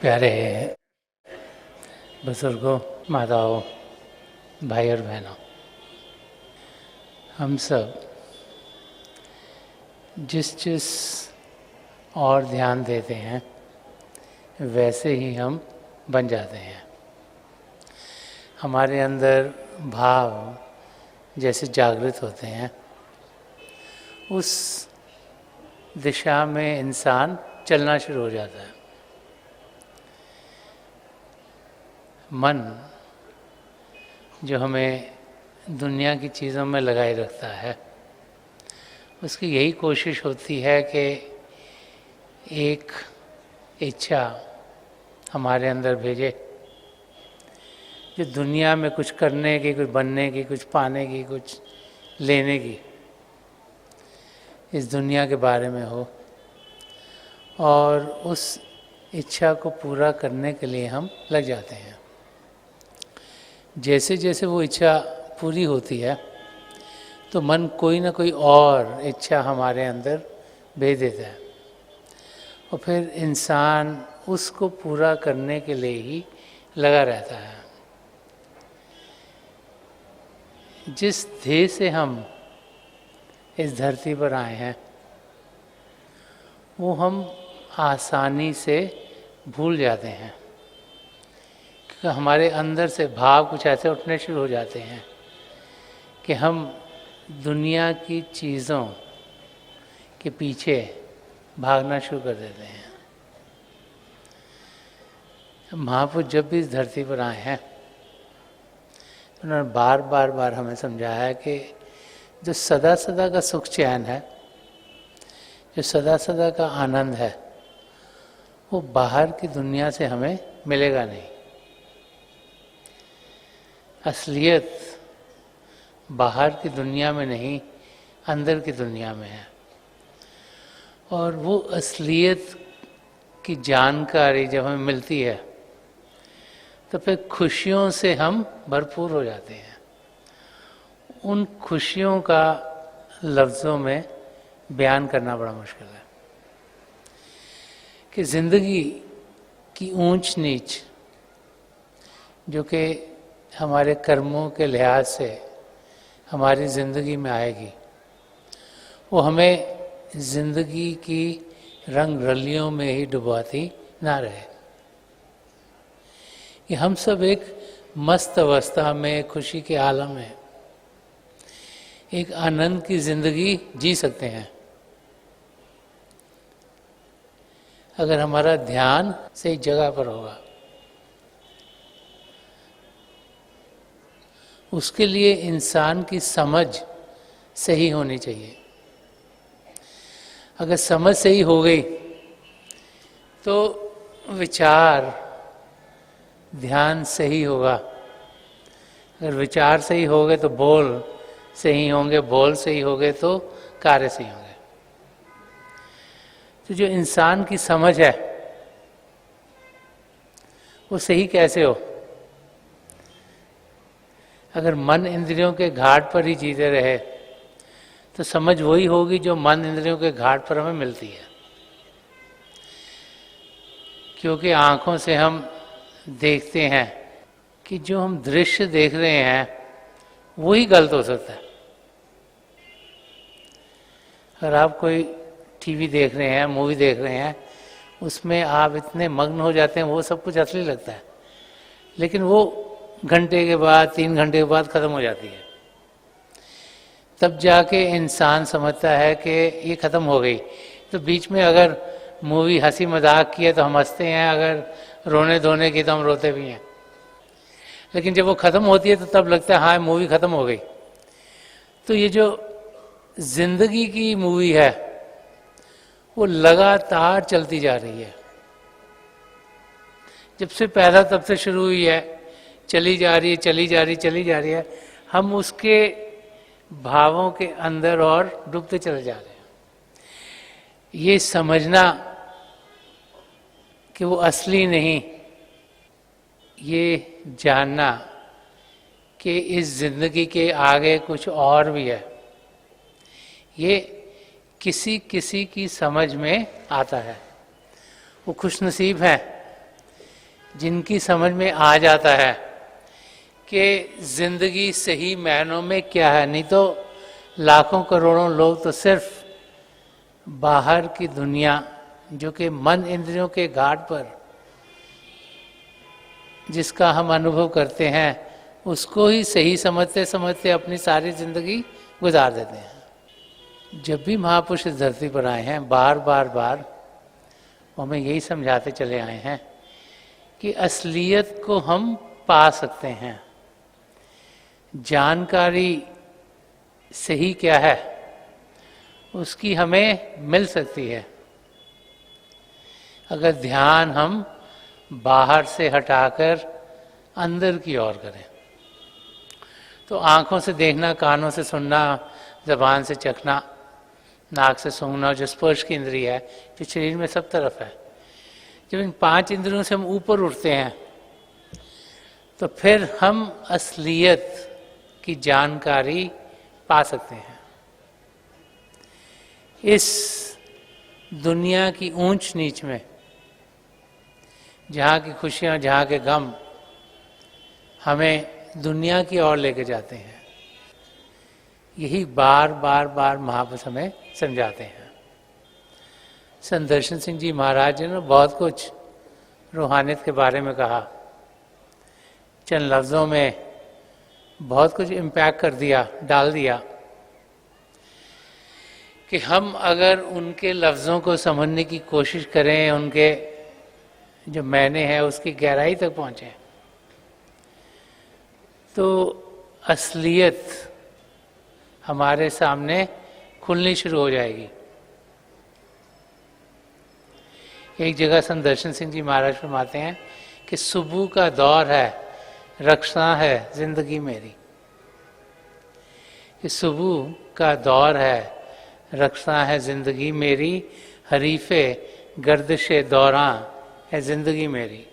प्यारे बुजुर्गों, माताओं, भाई और बहनों, हम सब जिस और ध्यान देते हैं वैसे ही हम बन जाते हैं। हमारे अंदर भाव जैसे जागृत होते हैं, उस दिशा में इंसान चलना शुरू हो जाता है। मन जो हमें दुनिया की चीज़ों में लगाए रखता है, उसकी यही कोशिश होती है कि एक इच्छा हमारे अंदर भेजे जो दुनिया में कुछ करने की, कुछ बनने की, कुछ पाने की, कुछ लेने की, इस दुनिया के बारे में हो। और उस इच्छा को पूरा करने के लिए हम लग जाते हैं। जैसे जैसे वो इच्छा पूरी होती है तो मन कोई ना कोई और इच्छा हमारे अंदर भेज देता है और फिर इंसान उसको पूरा करने के लिए ही लगा रहता है। जिस ध्येय से हम इस धरती पर आए हैं वो हम आसानी से भूल जाते हैं, क्योंकि हमारे अंदर से भाव कुछ ऐसे उठने शुरू हो जाते हैं कि हम दुनिया की चीज़ों के पीछे भागना शुरू कर देते हैं। महापुरुष जब भी इस धरती पर आए हैं उन्होंने बार बार हमें समझाया है कि जो सदा सदा का सुख चैन है, जो सदा सदा का आनंद है, वो बाहर की दुनिया से हमें मिलेगा नहीं। असलियत बाहर की दुनिया में नहीं, अंदर की दुनिया में है। और वो असलियत की जानकारी जब हमें मिलती है तो फिर खुशियों से हम भरपूर हो जाते हैं। उन खुशियों का लफ्ज़ों में बयान करना बड़ा मुश्किल है कि ज़िंदगी की ऊंच नीच जो कि हमारे कर्मों के लिहाज से हमारी ज़िंदगी में आएगी, वो हमें ज़िंदगी की रंग रलियों में ही डुबाती ना रहे। कि हम सब एक मस्त अवस्था में, खुशी के आलम में एक आनंद की ज़िंदगी जी सकते हैं अगर हमारा ध्यान सही जगह पर होगा। उसके लिए इंसान की समझ सही होनी चाहिए। अगर समझ सही हो गई तो विचार, ध्यान सही होगा। अगर विचार सही हो गए तो बोल सही होंगे, बोल सही हो गए तो कार्य सही होंगे। तो जो इंसान की समझ है वो सही कैसे हो? अगर मन इंद्रियों के घाट पर ही जीते रहे तो समझ वही होगी जो मन इंद्रियों के घाट पर हमें मिलती है। क्योंकि आँखों से हम देखते हैं कि जो हम दृश्य देख रहे हैं वही गलत हो सकता है। अगर आप कोई टीवी देख रहे हैं, मूवी देख रहे हैं, उसमें आप इतने मग्न हो जाते हैं, वो सब कुछ असली लगता है, लेकिन वो घंटे के बाद, 3 घंटे के बाद ख़त्म हो जाती है। तब जाके इंसान समझता है कि ये ख़त्म हो गई। तो बीच में अगर मूवी हंसी मजाक की है तो हम हंसते हैं, अगर रोने धोने की तो हम रोते भी हैं। लेकिन जब वो ख़त्म होती है तो तब लगता है हाँ मूवी ख़त्म हो गई। तो ये जो ज़िंदगी की मूवी है वो लगातार चलती जा रही है। जब से पैदा तब से शुरू हुई है, चली जा रही है, चली जा रही, चली जा रही है। हम उसके भावों के अंदर और डूबते चले जा रहे हैं। ये समझना कि वो असली नहीं, ये जानना कि इस जिंदगी के आगे कुछ और भी है, ये किसी किसी की समझ में आता है। वो खुशनसीब हैं जिनकी समझ में आ जाता है कि जिंदगी सही मायनों में क्या है, नहीं तो लाखों करोड़ों लोग तो सिर्फ बाहर की दुनिया जो कि मन इंद्रियों के घाट पर जिसका हम अनुभव करते हैं उसको ही सही समझते समझते अपनी सारी जिंदगी गुजार देते हैं। जब भी महापुरुष इस धरती पर आए हैं बार बार बार वो हमें यही समझाते चले आए हैं कि असलियत को हम पा सकते हैं। जानकारी सही क्या है उसकी हमें मिल सकती है अगर ध्यान हम बाहर से हटाकर अंदर की ओर करें। तो आँखों से देखना, कानों से सुनना, ज़बान से चखना, नाक से सूंघना, जो स्पर्श की इंद्रिय है जो शरीर में सब तरफ है, जब इन 5 इंद्रियों से हम ऊपर उठते हैं तो फिर हम असलियत की जानकारी पा सकते हैं। इस दुनिया की ऊंच नीच में जहाँ की खुशियाँ, जहाँ के गम हमें दुनिया की ओर लेके जाते हैं, यही बार बार बार महापुरुष हमें समझाते हैं। संत दर्शन सिंह जी महाराज जी ने बहुत कुछ रूहानियत के बारे में कहा, चंद लफ्ज़ों में बहुत कुछ इम्पैक्ट कर दिया, डाल दिया कि हम अगर उनके लफ्ज़ों को समझने की कोशिश करें, उनके जो मैंने है उसकी गहराई तक पहुँचें तो असलियत हमारे सामने खुलनी शुरू हो जाएगी। एक जगह संत दर्शन सिंह जी महाराज फरमाते हैं कि सुबह का दौर है, रक्षा है जिंदगी मेरी। कि सुबह का दौर है, रक्षा है जिंदगी मेरी, हरीफे गर्दिशे दौरां है जिंदगी मेरी।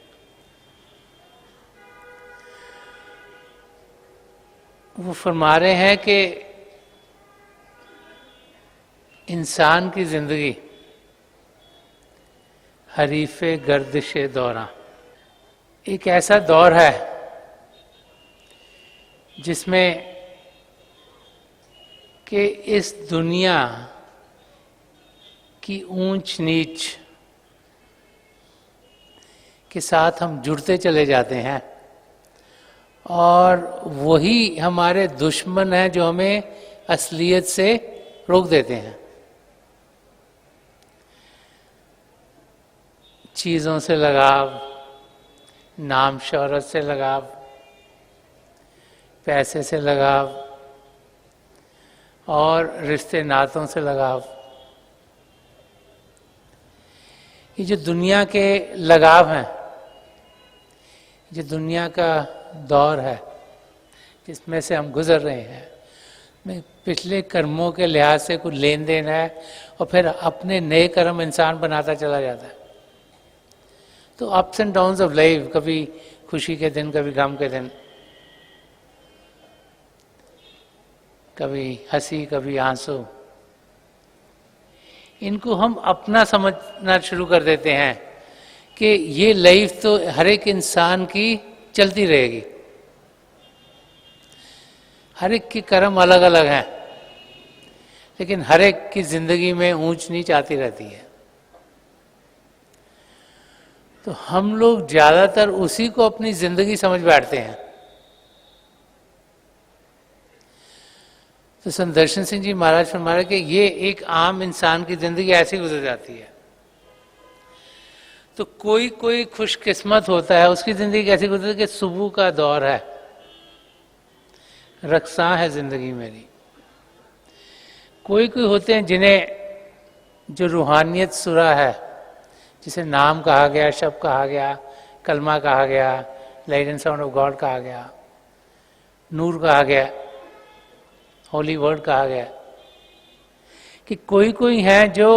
वो फरमा रहे हैं कि इंसान की जिंदगी हरीफे गर्दिशे दौरां एक ऐसा दौर है जिसमें कि इस दुनिया की ऊंच नीच के साथ हम जुड़ते चले जाते हैं और वही हमारे दुश्मन हैं जो हमें असलियत से रोक देते हैं। चीज़ों से लगाव, नाम शोहरत से लगाव, पैसे से लगाव और रिश्ते नातों से लगाव, ये जो दुनिया के लगाव हैं, जो दुनिया का दौर है जिसमें से हम गुजर रहे हैं, में पिछले कर्मों के लिहाज से कुछ लेन देन है और फिर अपने नए कर्म इंसान बनाता चला जाता है। तो ups and downs of life, कभी खुशी के दिन, कभी गम के दिन, कभी हंसी कभी आंसू, इनको हम अपना समझना शुरू कर देते हैं कि ये लाइफ तो हर एक इंसान की चलती रहेगी, हर एक के कर्म अलग अलग हैं, लेकिन हर एक की जिंदगी में ऊंच नीच आती रहती है। तो हम लोग ज्यादातर उसी को अपनी जिंदगी समझ बैठते हैं। तो संत दर्शन सिंह जी महाराज फरमा रहे कि ये एक आम इंसान की जिंदगी ऐसी गुजर जाती है। तो कोई कोई खुशकिस्मत होता है, उसकी जिंदगी कैसी गुजरती है कि सुबह का दौर है, रक्षा है जिंदगी मेरी। कोई कोई होते हैं जिन्हें जो रूहानियत सुरा है, जिसे नाम कहा गया, शब्द कहा गया, कलमा कहा गया, light and sound of God कहा गया, नूर कहा गया, होली वर्ड कहा गया, कि कोई कोई हैं जो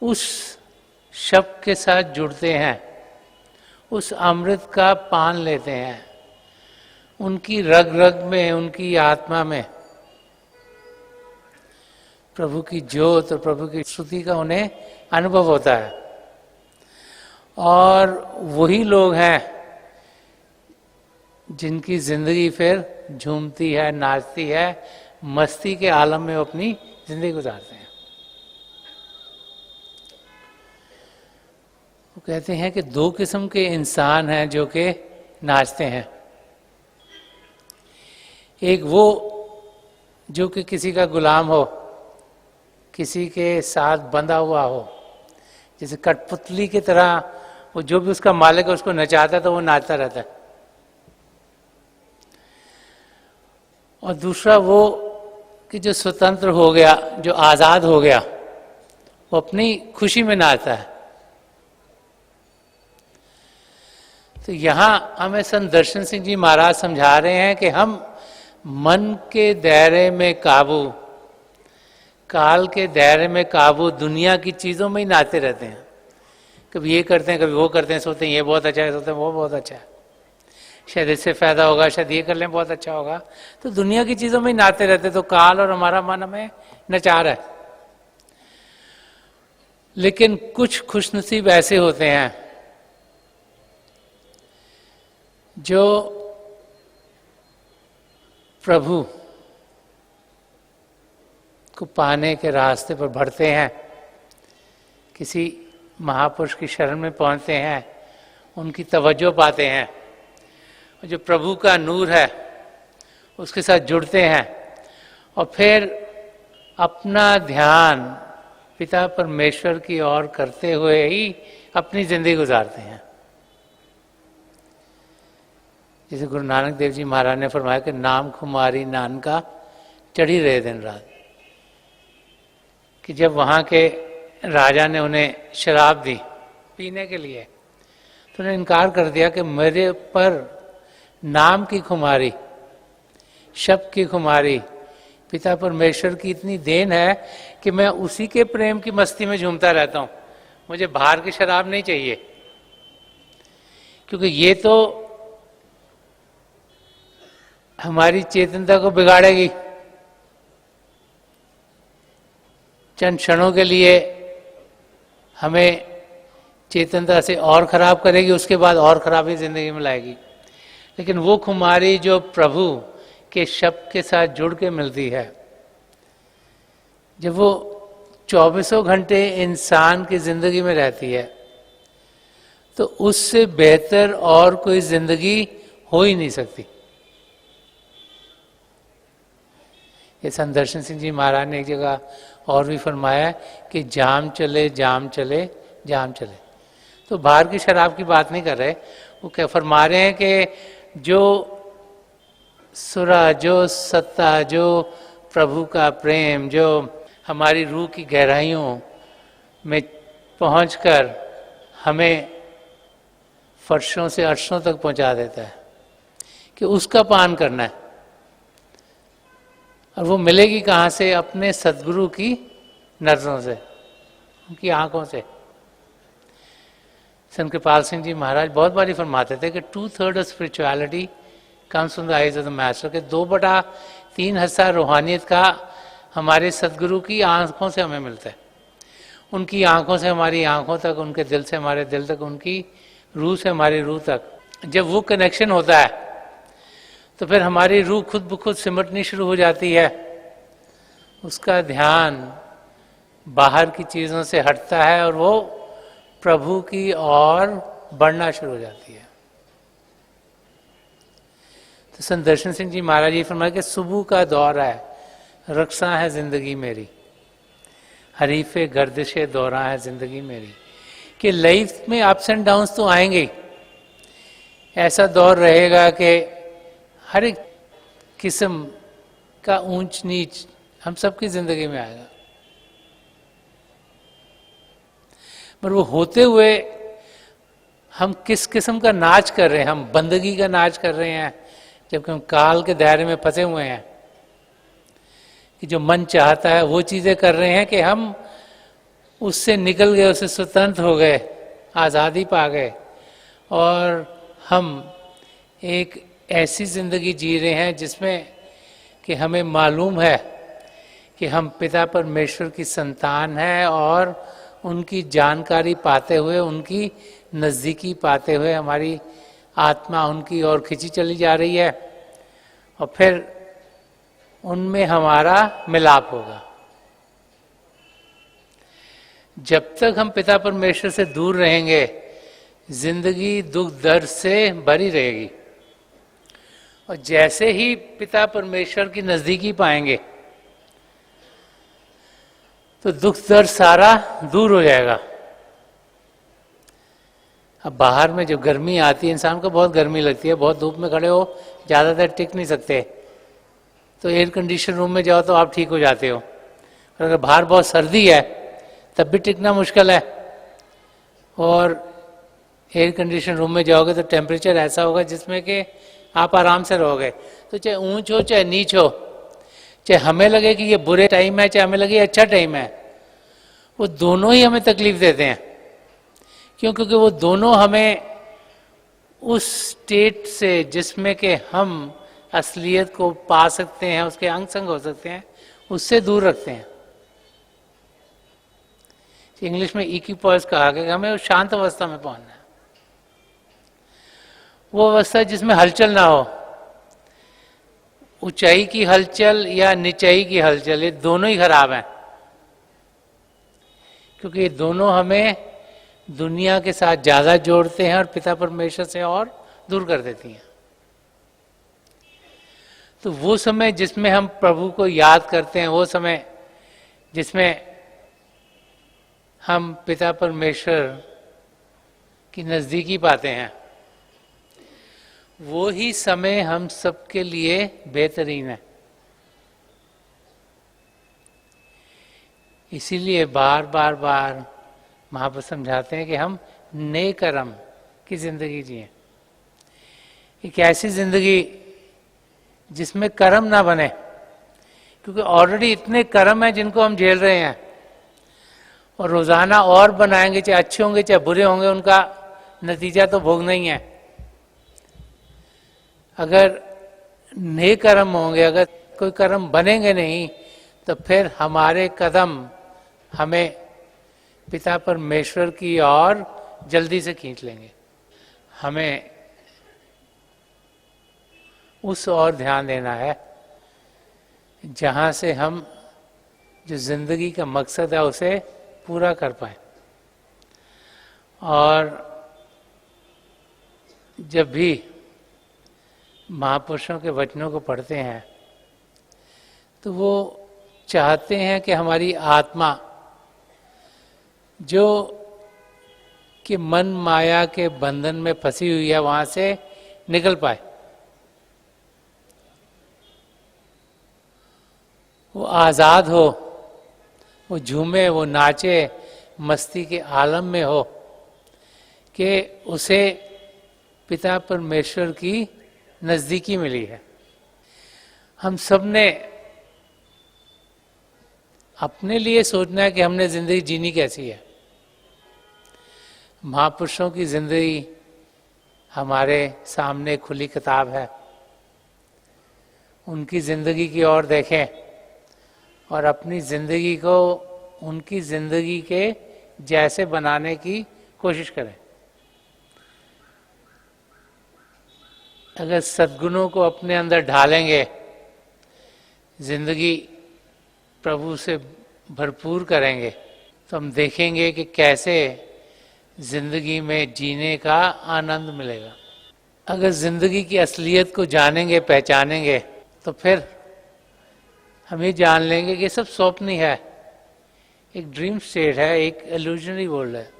उस शब्द के साथ जुड़ते हैं, उस अमृत का पान लेते हैं, उनकी रग रग में, उनकी आत्मा में प्रभु की ज्योत और प्रभु की स्तुति का उन्हें अनुभव होता है। और वही लोग हैं जिनकी जिंदगी फिर झूमती है, नाचती है, मस्ती के आलम में वो अपनी जिंदगी गुजारते हैं। वो कहते हैं कि दो किस्म के इंसान हैं जो कि नाचते हैं। एक वो जो कि किसी का गुलाम हो, किसी के साथ बंधा हुआ हो, जैसे कठपुतली की तरह वो जो भी उसका मालिक है उसको नचाता है तो वो नाचता रहता है। और दूसरा वो कि जो स्वतंत्र हो गया, जो आज़ाद हो गया, वो अपनी खुशी में नाचता है। तो यहाँ हमें संत दर्शन सिंह जी महाराज समझा रहे हैं कि हम मन के दायरे में काबू, काल के दायरे में काबू, दुनिया की चीज़ों में ही नाचते रहते हैं। कभी ये करते हैं, कभी वो करते हैं, सोचते हैं ये बहुत अच्छा है, सोचते हैं वो बहुत अच्छा है, शायद इससे फायदा होगा, शायद ये कर लें बहुत अच्छा होगा। तो दुनिया की चीज़ों में ही नाचते रहते, तो काल और हमारा मन हमें नचा रहा है। लेकिन कुछ खुशनसीब ऐसे होते हैं जो प्रभु को पाने के रास्ते पर बढ़ते हैं, किसी महापुरुष की शरण में पहुंचते हैं, उनकी तवज्जो पाते हैं, और जो प्रभु का नूर है उसके साथ जुड़ते हैं, और फिर अपना ध्यान पिता परमेश्वर की ओर करते हुए ही अपनी जिंदगी गुजारते हैं। जैसे गुरु नानक देव जी महाराज ने फरमाया कि नाम खुमारी नानका चढ़ी रहे दिन रात, कि जब वहाँ के राजा ने उन्हें शराब दी पीने के लिए, तो उन्हें इनकार कर दिया कि मेरे पर नाम की खुमारी, शब्द की खुमारी, पिता परमेश्वर की इतनी देन है कि मैं उसी के प्रेम की मस्ती में झूमता रहता हूँ, मुझे बाहर की शराब नहीं चाहिए, क्योंकि ये तो हमारी चेतनता को बिगाड़ेगी। चंद क्षणों के लिए हमें चेतनता से और खराब करेगी, उसके बाद और खराबी जिंदगी में लाएगी। लेकिन वो खुमारी जो प्रभु के शब्द के साथ जुड़ के मिलती है, जब वो 24 घंटे इंसान की जिंदगी में रहती है, तो उससे बेहतर और कोई जिंदगी हो ही नहीं सकती। ये संत दर्शन सिंह जी महाराज ने एक जगह और भी फरमाया कि जाम चले जाम चले जाम चले। तो बाहर की शराब की बात नहीं कर रहे, वो क्या फरमा रहे हैं कि जो सुरा, जो सत्ता, जो प्रभु का प्रेम, जो हमारी रूह की गहराइयों में पहुंचकर हमें फर्शों से अर्शों तक पहुंचा देता है, कि उसका पान करना है। और वो मिलेगी कहाँ से? अपने सद्गुरु की नजरों से, उनकी आंखों से। संत कृपाल सिंह जी महाराज बहुत बारी फरमाते थे कि 2/3 of spirituality comes from the eyes of the master, के 2/3 हिस्सा रूहानियत का हमारे सद्गुरु की आंखों से हमें मिलता है। उनकी आंखों से हमारी आंखों तक, उनके दिल से हमारे दिल तक, उनकी रूह से हमारी रूह तक जब वो कनेक्शन होता है, तो फिर हमारी रूह खुद ब खुद सिमटनी शुरू हो जाती है। उसका ध्यान बाहर की चीज़ों से हटता है और वो प्रभु की ओर बढ़ना शुरू हो जाती है। तो संत दर्शन सिंह जी महाराज जी फरमाया कि सुबह का दौर है, रक्षा है जिंदगी मेरी, हरीफे गर्दिशे दौरा है जिंदगी मेरी, कि लाइफ में अप्स एंड डाउन्स तो आएंगे। ऐसा दौर रहेगा कि हर एक किस्म का ऊंच नीच हम सबकी जिंदगी में आएगा, पर वो होते हुए हम किस किस्म का नाच कर रहे हैं? हम बंदगी का नाच कर रहे हैं, जबकि हम काल के दायरे में फंसे हुए हैं, कि जो मन चाहता है वो चीज़ें कर रहे हैं, कि हम उससे निकल गए, उससे स्वतंत्र हो गए, आज़ादी पा गए, और हम एक ऐसी ज़िंदगी जी रहे हैं जिसमें कि हमें मालूम है कि हम पिता परमेश्वर की संतान हैं, और उनकी जानकारी पाते हुए उनकी नज़दीकी पाते हुए हमारी आत्मा उनकी ओर खिंची चली जा रही है और फिर उनमें हमारा मिलाप होगा। जब तक हम पिता परमेश्वर से दूर रहेंगे जिंदगी दुख दर्द से भरी रहेगी, और जैसे ही पिता परमेश्वर की नजदीकी पाएंगे तो दुख दर्द सारा दूर हो जाएगा। अब बाहर में जो गर्मी आती है, इंसान को बहुत गर्मी लगती है, बहुत धूप में खड़े हो ज़्यादा देर टिक नहीं सकते, तो एयर कंडीशन रूम में जाओ तो आप ठीक हो जाते हो। और अगर बाहर बहुत सर्दी है तब भी टिकना मुश्किल है, और एयर कंडीशन रूम में जाओगे तो टेम्परेचर ऐसा होगा जिसमें कि आप आराम से रहोगे। तो चाहे ऊंच हो चाहे नीच हो, चाहे हमें लगे कि ये बुरे टाइम है चाहे हमें लगे अच्छा टाइम है, वो दोनों ही हमें तकलीफ देते हैं। क्यों? क्योंकि वो दोनों हमें उस स्टेट से जिसमें कि हम असलियत को पा सकते हैं, उसके अंग संग हो सकते हैं, उससे दूर रखते हैं। इंग्लिश में इक्विपॉइस कहा गया कि हमें उस शांत अवस्था में पहुंचना है, वो अवस्था जिसमें हलचल ना हो। ऊंचाई की हलचल या निचाई की हलचल, ये दोनों ही खराब हैं, क्योंकि ये दोनों हमें दुनिया के साथ ज्यादा जोड़ते हैं और पिता परमेश्वर से और दूर कर देती हैं। तो वो समय जिसमें हम प्रभु को याद करते हैं, वो समय जिसमें हम पिता परमेश्वर की नजदीकी पाते हैं, वो ही समय हम सबके लिए बेहतरीन है। इसीलिए बार बार बार महाप्रभु समझाते हैं कि हम नेक कर्म की जिंदगी जिए। एक ऐसी जिंदगी जिसमें कर्म ना बने, क्योंकि ऑलरेडी इतने कर्म हैं जिनको हम झेल रहे हैं, और रोजाना और बनाएंगे, चाहे अच्छे होंगे चाहे बुरे होंगे, उनका नतीजा तो भोगना ही है। अगर नेक कर्म होंगे, अगर कोई कर्म बनेंगे नहीं, तो फिर हमारे कदम हमें पिता परमेश्वर की ओर जल्दी से खींच लेंगे। हमें उस ओर ध्यान देना है जहां से हम जो जिंदगी का मकसद है उसे पूरा कर पाए। और जब भी महापुरुषों के वचनों को पढ़ते हैं तो वो चाहते हैं कि हमारी आत्मा जो कि मन माया के बंधन में फंसी हुई है वहां से निकल पाए, वो आजाद हो, वो झूमे, वो नाचे, मस्ती के आलम में हो कि उसे पिता परमेश्वर की नजदीकी मिली है। हम सब ने अपने लिए सोचना है कि हमने जिंदगी जीनी कैसी है। महापुरुषों की जिंदगी हमारे सामने खुली किताब है, उनकी जिंदगी की ओर देखें और अपनी जिंदगी को उनकी जिंदगी के जैसे बनाने की कोशिश करें। अगर सद्गुणों को अपने अंदर ढालेंगे, जिंदगी प्रभु से भरपूर करेंगे, तो हम देखेंगे कि कैसे जिंदगी में जीने का आनंद मिलेगा। अगर जिंदगी की असलियत को जानेंगे, पहचानेंगे, तो फिर हम ये जान लेंगे कि सब स्वप्न ही है, एक ड्रीम स्टेट है, एक इल्यूजनरी वर्ल्ड है,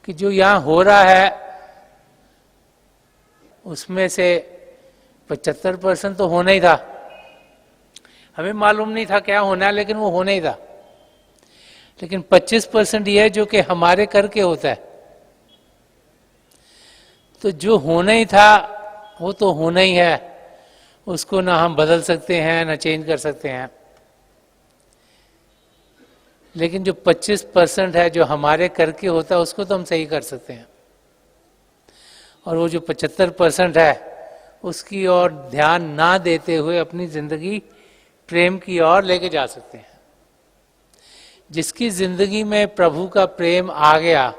कि जो यहाँ हो रहा है उसमें से 75% तो होना ही था। हमें मालूम नहीं था क्या होना है, लेकिन वो होना ही था। लेकिन 25% ये है जो कि हमारे करके होता है। तो जो होना ही था वो तो होना ही है, उसको ना हम बदल सकते हैं ना चेंज कर सकते हैं। लेकिन जो 25% है जो हमारे करके होता है उसको तो हम सही कर सकते हैं, और वो जो 75% है उसकी ओर ध्यान ना देते हुए अपनी जिंदगी प्रेम की ओर लेके जा सकते हैं। जिसकी जिंदगी में प्रभु का प्रेम आ गया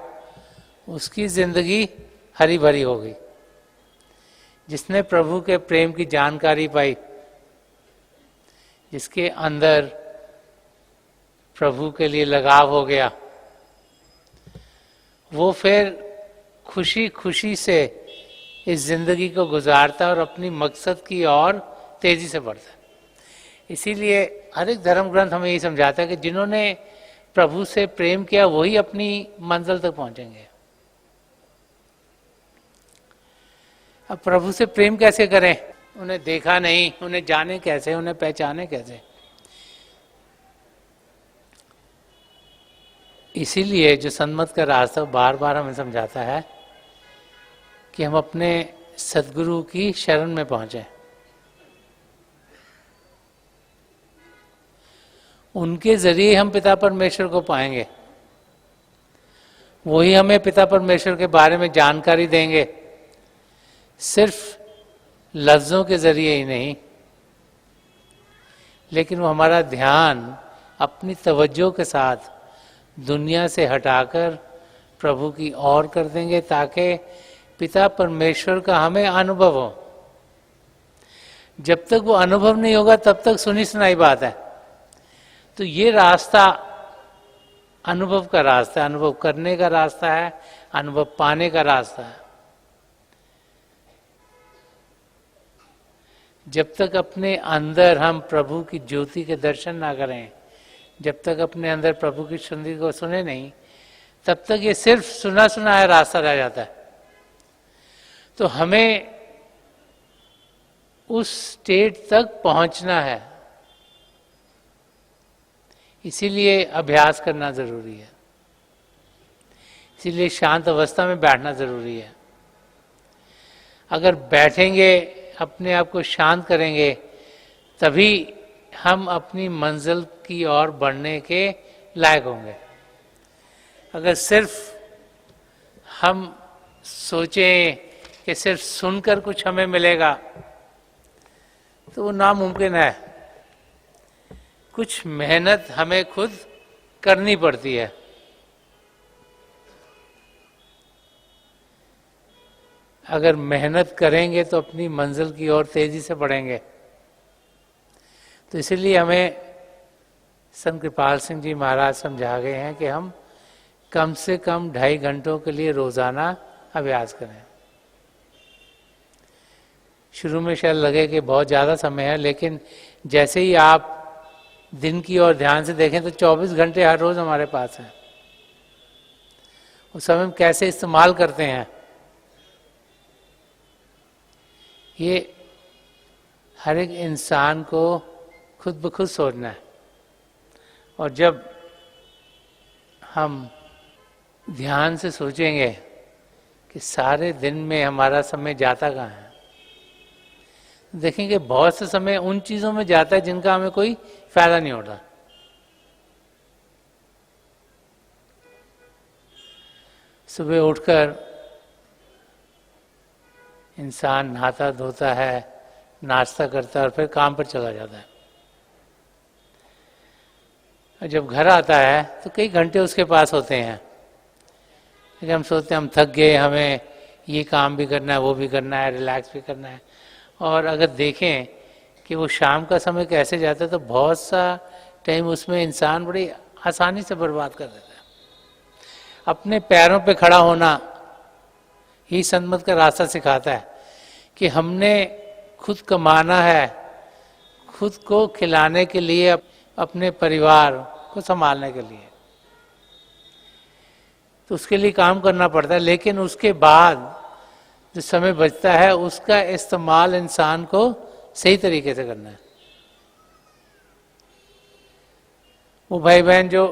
उसकी जिंदगी हरी भरी हो गई। जिसने प्रभु के प्रेम की जानकारी पाई, जिसके अंदर प्रभु के लिए लगाव हो गया, वो फिर खुशी खुशी से इस जिंदगी को गुजारता है और अपनी मकसद की ओर तेजी से बढ़ता है। इसीलिए हर एक धर्म ग्रंथ हमें यही समझाता है कि जिन्होंने प्रभु से प्रेम किया वही अपनी मंजिल तक पहुंचेंगे। अब प्रभु से प्रेम कैसे करें? उन्हें देखा नहीं, उन्हें जाने कैसे, उन्हें पहचाने कैसे? इसीलिए जो सन्मत का रास्ता बार बार हमें समझाता है कि हम अपने सद्गुरु की शरण में पहुंचे, उनके जरिए हम पिता परमेश्वर को पाएंगे। वही हमें पिता परमेश्वर के बारे में जानकारी देंगे, सिर्फ लफ्जों के जरिए ही नहीं, लेकिन वो हमारा ध्यान अपनी तवज्जो के साथ दुनिया से हटाकर प्रभु की ओर कर देंगे, ताकि पिता परमेश्वर का हमें अनुभव हो। जब तक वो अनुभव नहीं होगा तब तक सुनी सुनाई बात है। तो ये रास्ता अनुभव का रास्ता है, अनुभव करने का रास्ता है, अनुभव पाने का रास्ता है। जब तक अपने अंदर हम प्रभु की ज्योति के दर्शन ना करें, जब तक अपने अंदर प्रभु की सुंदरी को सुने नहीं, तब तक ये सिर्फ सुना सुनाया रास्ता रह जाता है। तो हमें उस स्टेट तक पहुंचना है, इसीलिए अभ्यास करना जरूरी है, इसीलिए शांत अवस्था में बैठना जरूरी है। अगर बैठेंगे, अपने आप को शांत करेंगे, तभी हम अपनी मंजिल की ओर बढ़ने के लायक होंगे। अगर सिर्फ हम सोचें कि सिर्फ सुनकर कुछ हमें मिलेगा तो वो नामुमकिन है। कुछ मेहनत हमें खुद करनी पड़ती है। अगर मेहनत करेंगे तो अपनी मंजिल की ओर तेजी से बढ़ेंगे। तो इसीलिए हमें संत कृपाल सिंह जी महाराज समझा गए हैं कि हम कम से कम 2.5 घंटों के लिए रोजाना अभ्यास करें। शुरू में शायद लगे कि बहुत ज़्यादा समय है, लेकिन जैसे ही आप दिन की ओर ध्यान से देखें तो 24 घंटे हर रोज हमारे पास हैं। उस समय हम कैसे इस्तेमाल करते हैं, ये हर एक इंसान को खुद ब खुद सोचना है। और जब हम ध्यान से सोचेंगे कि सारे दिन में हमारा समय जाता कहाँ है, देखेंगे बहुत से समय उन चीजों में जाता है जिनका हमें कोई फायदा नहीं होता। सुबह उठकर इंसान नहाता धोता है, नाश्ता करता है और फिर काम पर चला जाता है। और जब घर आता है तो कई घंटे उसके पास होते हैं, लेकिन हम सोचते हैं हम थक गए, हमें ये काम भी करना है, वो भी करना है, रिलैक्स भी करना है। और अगर देखें कि वो शाम का समय कैसे जाता है तो बहुत सा टाइम उसमें इंसान बड़ी आसानी से बर्बाद कर देता है। अपने पैरों पे खड़ा होना ही सन्मत का रास्ता सिखाता है कि हमने खुद कमाना है, खुद को खिलाने के लिए, अपने परिवार को संभालने के लिए, तो उसके लिए काम करना पड़ता है। लेकिन उसके बाद जो समय बचता है उसका इस्तेमाल इंसान को सही तरीके से करना है। वो भाई बहन जो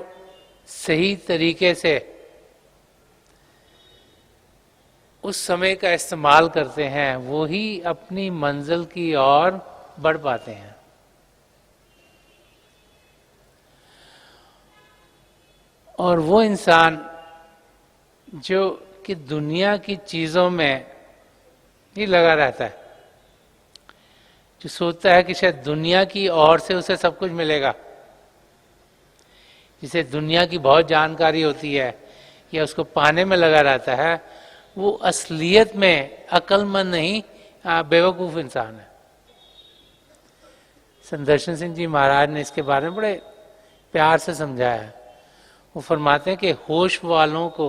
सही तरीके से उस समय का इस्तेमाल करते हैं वो ही अपनी मंजिल की ओर बढ़ पाते हैं। और वो इंसान जो कि दुनिया की चीजों में ही लगा रहता है, जो सोचता है कि शायद दुनिया की ओर से उसे सब कुछ मिलेगा, जिसे दुनिया की बहुत जानकारी होती है या उसको पाने में लगा रहता है, वो असलियत में अक्लमंद नहीं, बेवकूफ़ इंसान है। संदर्शन सिंह जी महाराज ने इसके बारे में बड़े प्यार से समझाया है। वो फरमाते हैं कि होश वालों को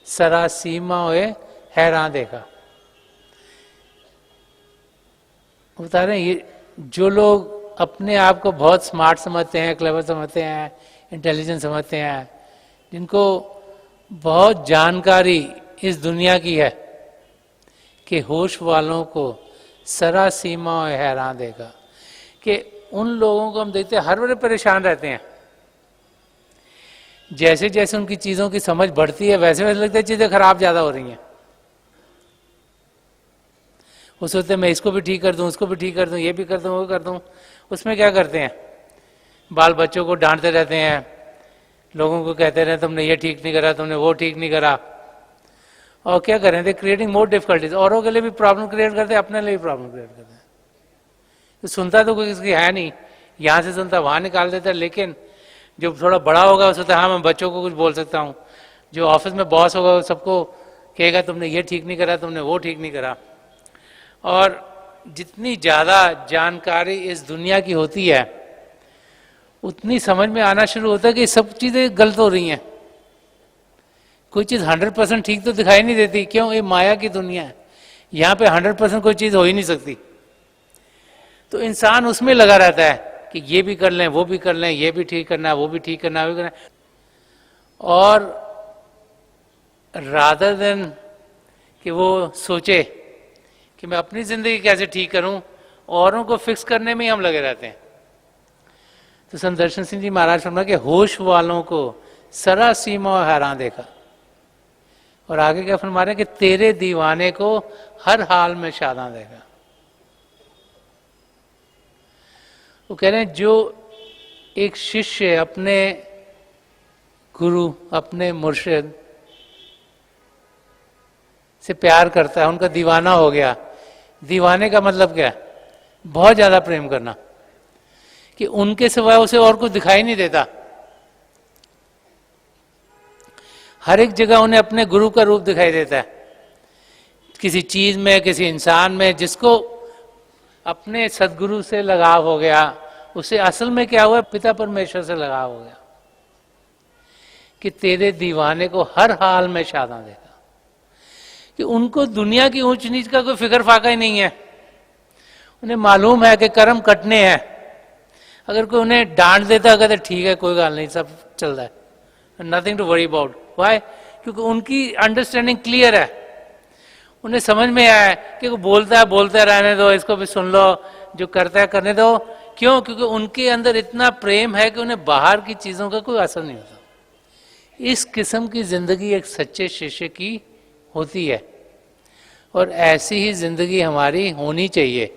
सरासीमा हुए हैरान देखा। बता रहे हैं, ये जो लोग अपने आप को बहुत स्मार्ट समझते हैं, क्लेवर समझते हैं, इंटेलिजेंट समझते हैं, जिनको बहुत जानकारी इस दुनिया की है, कि होश वालों को सरासीमा हुए हैरान देखा। कि उन लोगों को हम देखते हैं हर बड़े परेशान रहते हैं, जैसे जैसे उनकी चीज़ों की समझ बढ़ती है वैसे वैसे लगता है चीज़ें खराब ज़्यादा हो रही हैं। वो सोचते हैं मैं इसको भी ठीक कर दूं, उसको भी ठीक कर दूं, ये भी कर दूं, वो कर दूं। उसमें क्या करते हैं, बाल बच्चों को डांटते रहते हैं, लोगों को कहते रहे तुमने ये ठीक नहीं करा, तुमने वो ठीक नहीं करा। और क्या करें, दे क्रिएटिंग मोर डिफिकल्टीज। औरों के लिए भी प्रॉब्लम क्रिएट करते हैं, अपने लिए भी प्रॉब्लम क्रिएट करते हैं। तो सुनता तो कोई किसी है नहीं, यहाँ से सुनता वहाँ निकाल देता है। लेकिन जो थोड़ा बड़ा होगा उसको हाँ मैं बच्चों को कुछ बोल सकता हूँ। जो ऑफिस में बॉस होगा सबको कहेगा तुमने ये ठीक नहीं करा, तुमने वो ठीक नहीं करा। और जितनी ज़्यादा जानकारी इस दुनिया की होती है उतनी समझ में आना शुरू होता है कि सब चीज़ें गलत हो रही हैं। कोई चीज़ 100% ठीक तो दिखाई नहीं देती। क्यों? ये माया की दुनिया है, यहाँ पे 100% कोई चीज़ हो ही नहीं सकती। तो इंसान उसमें लगा रहता है कि ये भी कर लें, वो भी कर लें, ये भी ठीक करना है, वो भी ठीक करना है, वो भी करना है। और रादर देन कि वो सोचे कि मैं अपनी ज़िंदगी कैसे ठीक करूं, औरों को फिक्स करने में ही हम लगे रहते हैं। तो संदर्शन सिंह जी महाराज फरमाया कि होश वालों को सरासीमा हैरान देखा। और आगे क्या फरमा रहे हैं कि तेरे दीवाने को हर हाल में शादा देखा। वो कह रहे हैं जो एक शिष्य अपने गुरु, अपने मुर्शिद से प्यार करता है, उनका दीवाना हो गया। दीवाने का मतलब क्या है? बहुत ज्यादा प्रेम करना, कि उनके सिवाय उसे और कुछ दिखाई नहीं देता। हर एक जगह उन्हें अपने गुरु का रूप दिखाई देता है, किसी चीज में, किसी इंसान में। जिसको अपने सदगुरु से लगाव हो गया, उसे असल में क्या हुआ? पिता परमेश्वर से लगाव हो गया। कि तेरे दीवाने को हर हाल में शादा देखा। कि उनको दुनिया की ऊंच नीच का कोई फिक्र फाका ही नहीं है। उन्हें मालूम है कि कर्म कटने हैं। अगर कोई उन्हें डांट देता, कहते ठीक है कोई गल नहीं, सब चल रहा है, nothing to worry about. Why? क्योंकि उनकी अंडरस्टैंडिंग क्लियर है। उन्हें समझ में आया कि वो बोलता है बोलते रहने दो, इसको भी सुन लो, जो करता है करने दो। क्यों? क्योंकि उनके अंदर इतना प्रेम है कि उन्हें बाहर की चीज़ों का कोई असर नहीं होता। इस किस्म की जिंदगी एक सच्चे शिष्य की होती है, और ऐसी ही जिंदगी हमारी होनी चाहिए।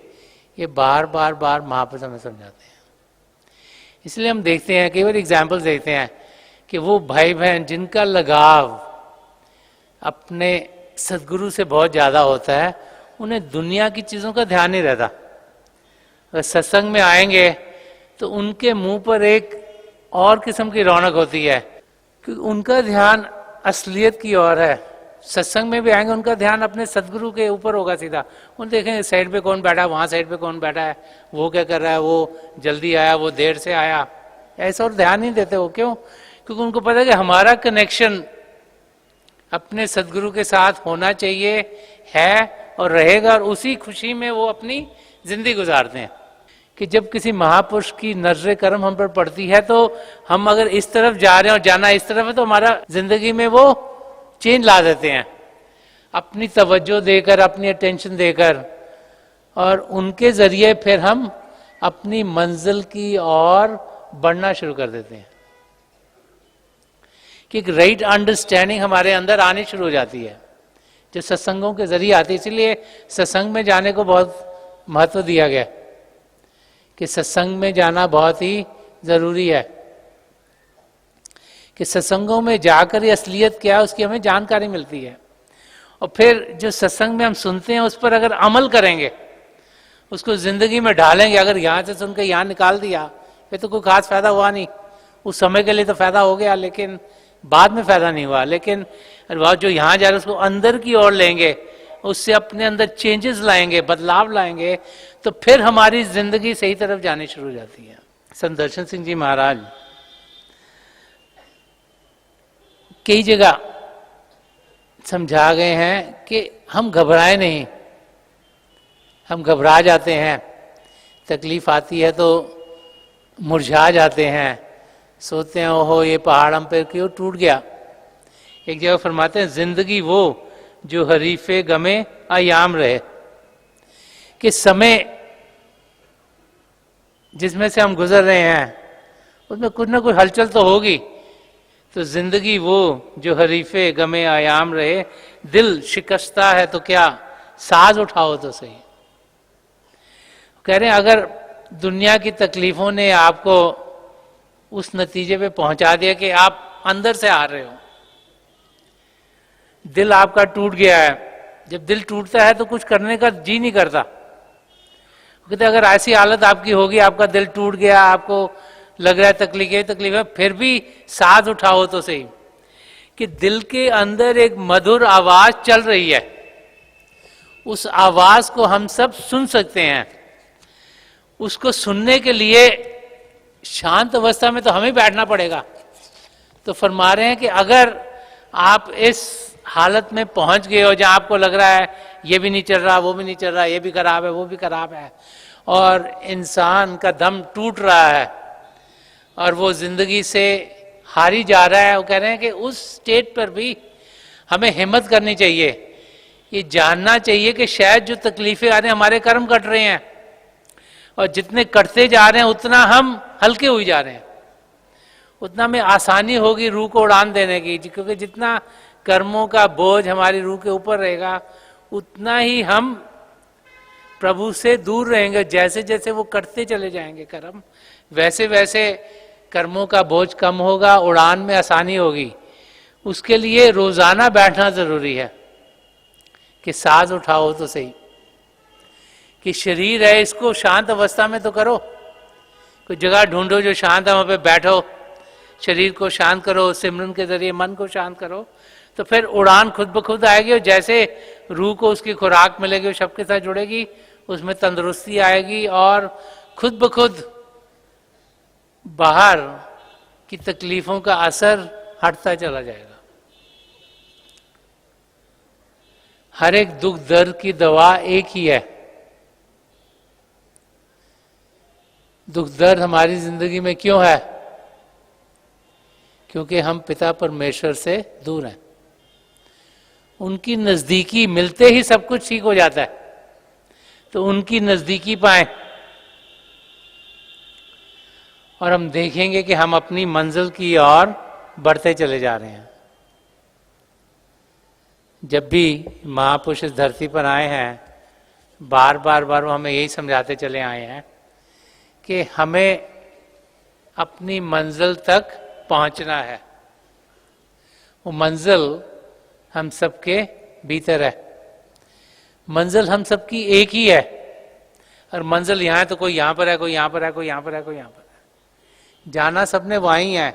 ये बार बार बार महापुरुष हमें समझाते हैं। इसलिए हम देखते हैं, कई बार एग्जाम्पल्स देखते हैं कि वो भाई बहन जिनका लगाव अपने सदगुरु से बहुत ज़्यादा होता है, उन्हें दुनिया की चीज़ों का ध्यान नहीं रहता। अगर सत्संग में आएंगे तो उनके मुंह पर एक और किस्म की रौनक होती है, क्योंकि उनका ध्यान असलियत की ओर है। सत्संग में भी आएंगे, उनका ध्यान अपने सदगुरु के ऊपर होगा सीधा। उन देखेंगे साइड पे कौन बैठा है, वहाँ साइड पे कौन बैठा है, वो क्या कर रहा है, वो जल्दी आया, वो देर से आया, ऐसा और ध्यान नहीं देते वो। क्यों? क्योंकि उनको पता है कि हमारा कनेक्शन अपने सदगुरु के साथ होना चाहिए, है और रहेगा। और उसी खुशी में वो अपनी जिंदगी गुजारते हैं। कि जब किसी महापुरुष की नजर करम हम पर पड़ती है, तो हम अगर इस तरफ जा रहे हैं और जाना इस तरफ है, तो हमारा जिंदगी में वो चेंज ला देते हैं, अपनी तवज्जो देकर, अपनी अटेंशन देकर। और उनके जरिए फिर हम अपनी मंजिल की ओर बढ़ना शुरू कर देते हैं। कि एक राइट अंडरस्टैंडिंग हमारे अंदर आनी शुरू हो जाती है, जो सत्संगों के जरिए आती है। इसलिए सत्संग में जाने को बहुत महत्व दिया गया, कि सत्संग में जाना बहुत ही जरूरी है। कि सत्संगों में जाकर ये असलियत क्या है उसकी हमें जानकारी मिलती है। और फिर जो सत्संग में हम सुनते हैं उस पर अगर अमल करेंगे, उसको जिंदगी में ढालेंगे। अगर यहाँ से सुनकर यहाँ निकाल दिया, फिर तो कोई खास फायदा हुआ नहीं। उस समय के लिए तो फायदा हो गया, लेकिन बाद में फायदा नहीं हुआ। लेकिन जो यहाँ जा रहे हैं उसको अंदर की ओर लेंगे, उससे अपने अंदर चेंजेस लाएंगे, बदलाव लाएंगे, तो फिर हमारी जिंदगी सही तरफ जानी शुरू हो जाती है। संत दर्शन सिंह जी महाराज कई जगह समझा गए हैं कि हम घबराए नहीं। हम घबरा जाते हैं, तकलीफ आती है तो मुरझा जाते हैं, सोचते हैं ओहो ये पहाड़ हम पे क्यों टूट गया। एक जगह फरमाते हैं जिंदगी वो जो हरीफे गमे अयाम रहे, कि समय जिसमें से हम गुजर रहे हैं उसमें कुछ ना कुछ हलचल तो होगी। तो जिंदगी वो जो हरीफे गमे आयाम रहे, दिल शिकस्ता है तो क्या साज उठाओ तो सही। कह रहे हैं अगर दुनिया की तकलीफों ने आपको उस नतीजे पे पहुंचा दिया कि आप अंदर से हार रहे हो, दिल आपका टूट गया है। जब दिल टूटता है तो कुछ करने का जी नहीं करता। कहते अगर ऐसी हालत आपकी होगी, आपका दिल टूट गया, आपको लग रहा है तकलीफ है, फिर भी साथ उठाओ तो सही, कि दिल के अंदर एक मधुर आवाज चल रही है। उस आवाज को हम सब सुन सकते हैं। उसको सुनने के लिए शांत अवस्था में तो हमें बैठना पड़ेगा। तो फरमा रहे हैं कि अगर आप इस हालत में पहुंच गए हो जहां आपको लग रहा है ये भी नहीं चल रहा, वो भी नहीं चल रहा, ये भी खराब है, वो भी खराब है, और इंसान का दम टूट रहा है और वो जिंदगी से हारी जा रहा है, वो कह रहे हैं कि उस स्टेट पर भी हमें हिम्मत करनी चाहिए। ये जानना चाहिए कि शायद जो तकलीफें आ रही हैं हमारे कर्म कट रहे हैं, और जितने कटते जा रहे हैं उतना हम हल्के हुए जा रहे हैं, उतना में आसानी होगी रूह को उड़ान देने की। क्योंकि जितना कर्मों का बोझ हमारी रूह के ऊपर रहेगा उतना ही हम प्रभु से दूर रहेंगे। जैसे जैसे वो कटते चले जाएंगे कर्म, वैसे वैसे कर्मों का बोझ कम होगा, उड़ान में आसानी होगी। उसके लिए रोजाना बैठना जरूरी है कि साज उठाओ तो सही, कि शरीर है इसको शांत अवस्था में तो करो, कोई जगह ढूंढो जो शांत है, वहां पे बैठो, शरीर को शांत करो, सिमरन के जरिए मन को शांत करो, तो फिर उड़ान खुद ब खुद आएगी। और जैसे रूह को उसकी खुराक मिलेगी, वो सबके साथ जुड़ेगी, उसमें तंदुरुस्ती आएगी और खुद ब खुद बाहर की तकलीफों का असर हटता चला जाएगा। हर एक दुख दर्द की दवा एक ही है। दुख दर्द हमारी जिंदगी में क्यों है? क्योंकि हम पिता परमेश्वर से दूर हैं। उनकी नजदीकी मिलते ही सब कुछ ठीक हो जाता है, तो उनकी नजदीकी पाएं और हम देखेंगे कि हम अपनी मंजिल की ओर बढ़ते चले जा रहे हैं। जब भी महापुरुष इस धरती पर आए हैं, बार बार वो हमें यही समझाते चले आए हैं कि हमें अपनी मंजिल तक पहुंचना है। वो मंजिल हम सबके भीतर है। मंजिल हम सबकी एक ही है, और मंजिल यहाँ है तो कोई यहाँ पर है, कोई यहाँ पर है, कोई यहाँ पर है, कोई यहाँ पर है। जाना सबने वहीं है,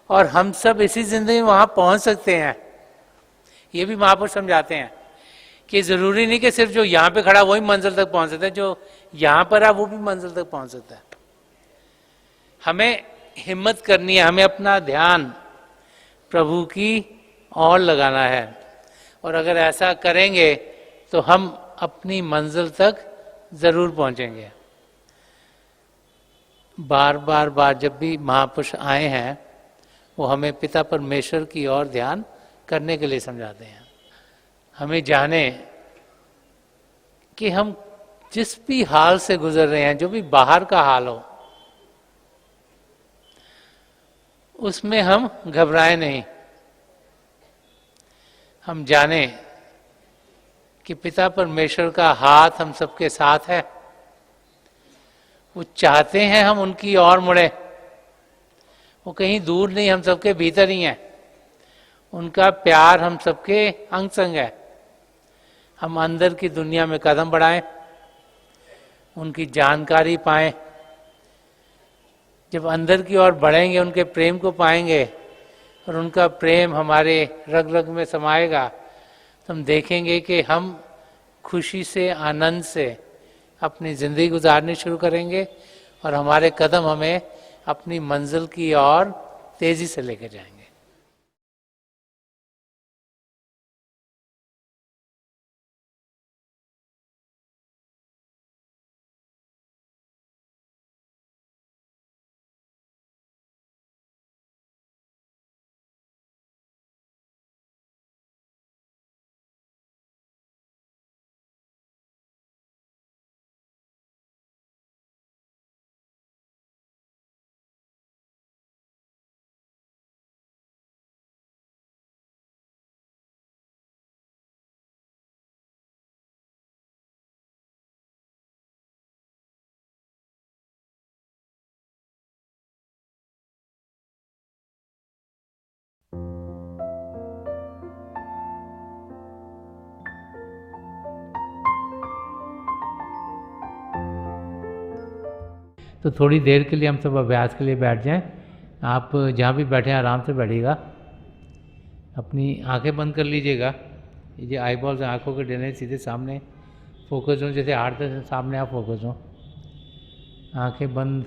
और हम सब इसी जिंदगी में वहां पहुंच सकते हैं। ये भी महापुरुष समझाते हैं कि जरूरी नहीं कि सिर्फ जो यहाँ पे खड़ा वही मंजिल तक पहुंच सकता है, जो यहाँ पर है वो भी मंजिल तक पहुंच सकता है। हमें हिम्मत करनी है, हमें अपना ध्यान प्रभु की और लगाना है, और अगर ऐसा करेंगे तो हम अपनी मंजिल तक जरूर पहुंचेंगे। बार बार जब भी महापुरुष आए हैं वो हमें पिता परमेश्वर की ओर ध्यान करने के लिए समझाते हैं। हमें जाने कि हम जिस भी हाल से गुजर रहे हैं, जो भी बाहर का हाल हो, उसमें हम घबराए नहीं। हम जाने कि पिता परमेश्वर का हाथ हम सबके साथ है। वो चाहते हैं हम उनकी ओर मुड़े। वो कहीं दूर नहीं, हम सबके भीतर ही हैं। उनका प्यार हम सबके अंग संग है। हम अंदर की दुनिया में कदम बढ़ाएं, उनकी जानकारी पाएं, जब अंदर की ओर बढ़ेंगे, उनके प्रेम को पाएंगे और उनका प्रेम हमारे रग रग में समाएगा, तो हम देखेंगे कि हम खुशी से, आनंद से अपनी ज़िंदगी गुजारनी शुरू करेंगे और हमारे कदम हमें अपनी मंजिल की ओर तेज़ी से लेकर जाएंगे। तो थोड़ी देर के लिए हम सब अभ्यास के लिए बैठ जाएं। आप जहाँ भी बैठे हैं आराम से बैठिएगा, अपनी आंखें बंद कर लीजिएगा। ये आई बॉल्स आँखों के डरने सीधे सामने फोकस हो, जैसे हार्ट के सामने आप फोकस हो। आंखें बंद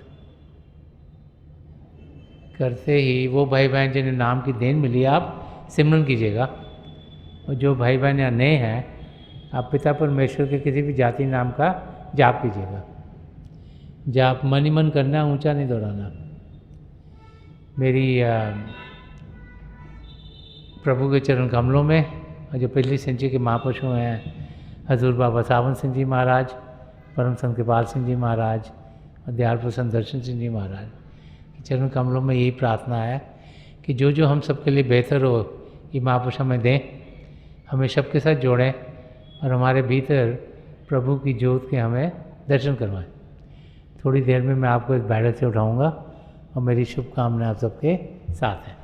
करते ही वो भाई बहन जिन्हें नाम की देन मिली, आप सिमरन कीजिएगा। और जो भाई बहन यहाँ नए हैं, आप पिता परमेश्वर के किसी भी जाति नाम का जाप कीजिएगा। जाप मन ही मन करना, ऊंचा नहीं दोहराना। मेरी प्रभु के चरण कमलों में, और जो पिछली सेंचुरी के महापुरुष हैं, हजूर बाबा सावन सिंह जी महाराज, परम संत कृपाल सिंह जी महाराज और दयाल प्रसन्न दर्शन सिंह जी महाराज के चरण कमलों में यही प्रार्थना है कि जो जो हम सबके लिए बेहतर हो, ये महापुरुष हमें दें, हमें सबके साथ जोड़ें और हमारे भीतर प्रभु की ज्योत के हमें दर्शन करवाएं। थोड़ी देर में मैं आपको इस बैठक से उठाऊंगा और मेरी शुभकामनाएं आप सबके साथ हैं।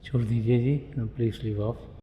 छोड़ दीजिए जी, प्लीज लीव ऑफ।